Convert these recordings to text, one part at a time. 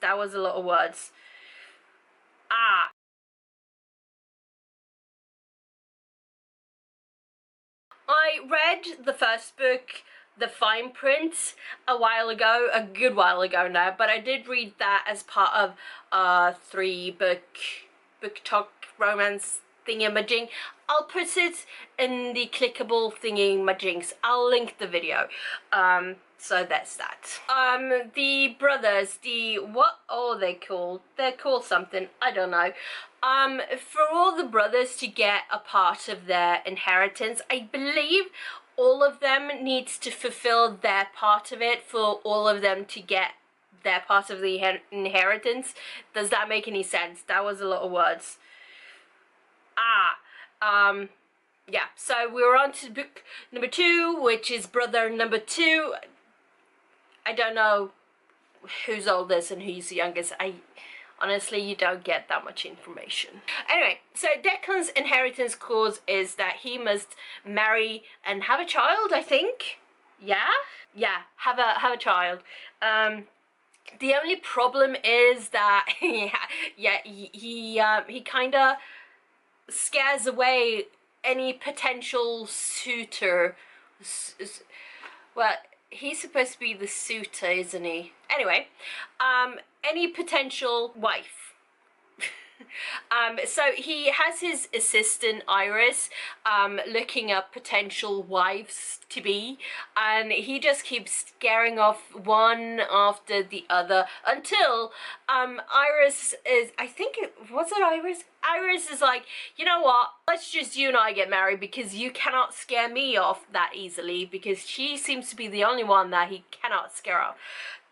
That was a lot of words. Ah. I read the first book, The Fine Print, a while ago, a good while ago now, but I did read that as part of a 3-book talk romance thingamajig. I'll put it in the clickable thingy-majigs. I'll link the video. So that's that. The brothers, what are they called? They're called something, I don't know. For all the brothers to get a part of their inheritance, I believe all of them needs to fulfill their part of it for all of them to get their part of the inheritance. Does that make any sense? That was a lot of words. Yeah, so we're on to book number 2, which is brother number 2. I don't know who's oldest and who's youngest. Honestly, you don't get that much information. Anyway, so Declan's inheritance clause is that he must marry and have a child, I think. Yeah, have a child. The only problem is that he kind of scares away any potential suitor. Well, he's supposed to be the suitor, isn't he? Anyway, any potential wife. So he has his assistant Iris looking up potential wives to be, and he just keeps scaring off one after the other until Iris is, I think it was it Iris? Iris is like, you know what, let's just you and I get married because you cannot scare me off that easily, because she seems to be the only one that he cannot scare off.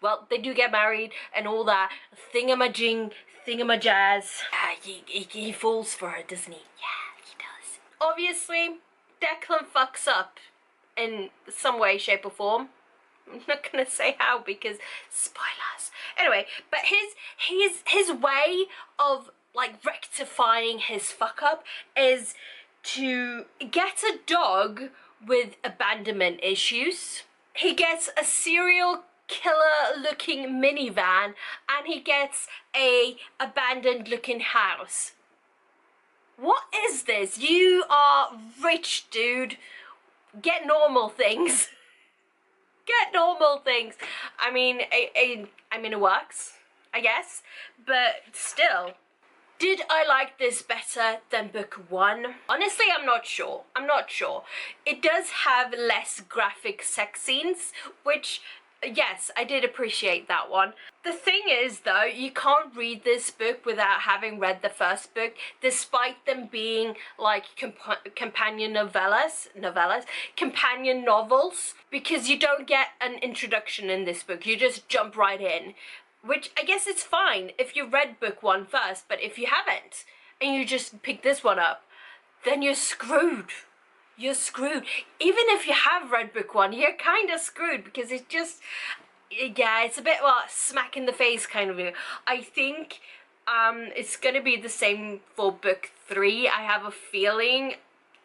Well, they do get married and all that thingamajig, thingamajazz. He falls for her, doesn't he? Yeah, he does. Obviously, Declan fucks up in some way, shape or form. I'm not gonna say how because spoilers. Anyway, but his way of like rectifying his fuck up is to get a dog with abandonment issues. He gets a serial killer looking minivan, and he gets a abandoned looking house. What is this? You are rich, dude. Get normal things. Get normal things. I mean, I mean it works, I guess, but still. Did I like this better than book 1? Honestly, I'm not sure. It does have less graphic sex scenes, which, yes, I did appreciate that one. The thing is, though, you can't read this book without having read the first book, despite them being like companion companion novels, because you don't get an introduction in this book. You just jump right in. Which I guess it's fine if you read book 1 first, but if you haven't and you just pick this one up, then you're screwed. You're screwed. Even if you have read book 1, you're kind of screwed because it's just, yeah, it's a bit smack in the face kind of. I think it's gonna be the same for book 3. I have a feeling.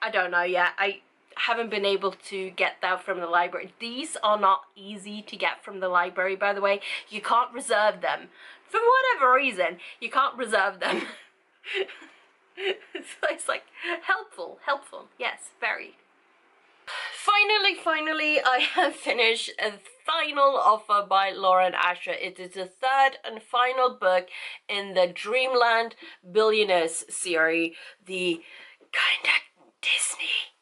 I don't know yet. I haven't been able to get that from the library. These are not easy to get from the library, by the way. You can't reserve them. For whatever reason, you can't reserve them. It's like helpful, yes, very. Finally, I have finished a final offer by Lauren Asher. It is the 3rd and final book in the Dreamland Billionaires series, the kind of Disney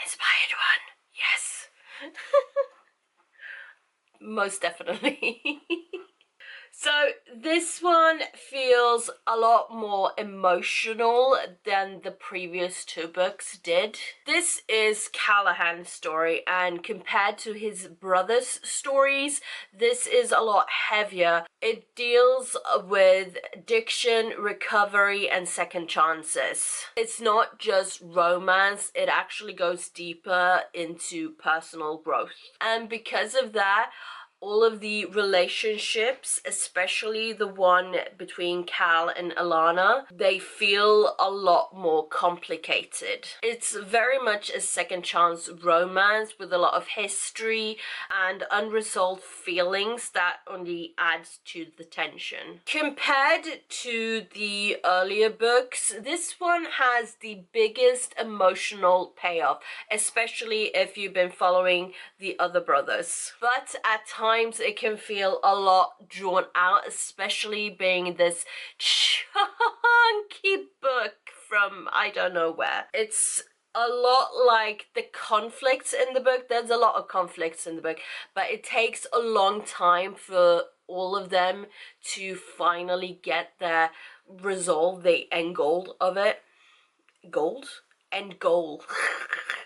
inspired one, yes. Most definitely. So this one feels a lot more emotional than the previous 2 books did. This is Callahan's story, and compared to his brother's stories, this is a lot heavier. It deals with addiction, recovery, and second chances. It's not just romance, it actually goes deeper into personal growth. And because of that, all of the relationships, especially the one between Cal and Alana, they feel a lot more complicated. It's very much a second chance romance with a lot of history and unresolved feelings that only adds to the tension. Compared to the earlier books, this one has the biggest emotional payoff, especially if you've been following the other brothers. But at times it can feel a lot drawn out, especially being this chunky book from I don't know where. It's a lot like the conflicts in the book. There's a lot of conflicts in the book, but it takes a long time for all of them to finally get their resolve, the end goal of it. End goal.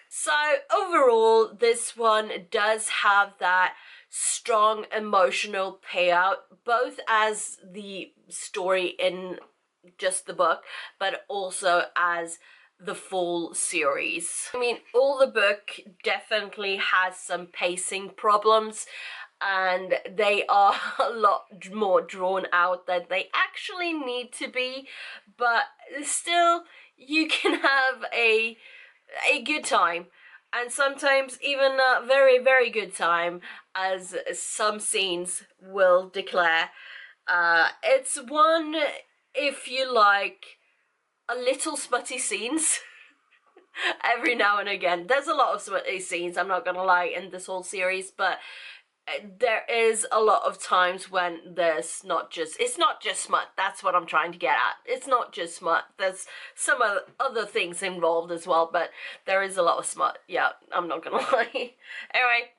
So overall, this one does have that strong emotional payout, both as the story in just the book, but also as the full series. I mean, all the book definitely has some pacing problems, and they are a lot more drawn out than they actually need to be, but still you can have a good time, and sometimes even a very, very good time, as some scenes will declare. It's one, if you like a little smutty scenes every now and again. There's a lot of smutty scenes, I'm not gonna lie, in this whole series, but there is a lot of times when it's not just smut. That's what I'm trying to get at. It's not just smut. There's some other things involved as well, but there is a lot of smut. Yeah, I'm not gonna lie. Anyway,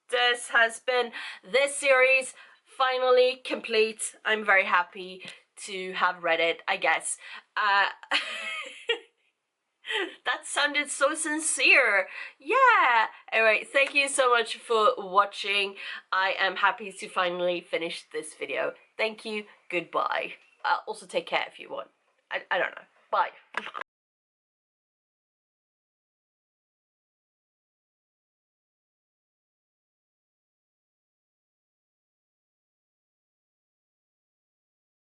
this has been this series, finally complete. I'm very happy to have read it, I guess. That sounded so sincere. Yeah. Anyway, thank you so much for watching. I am happy to finally finish this video. Thank you. Goodbye. Also take care if you want. I don't know.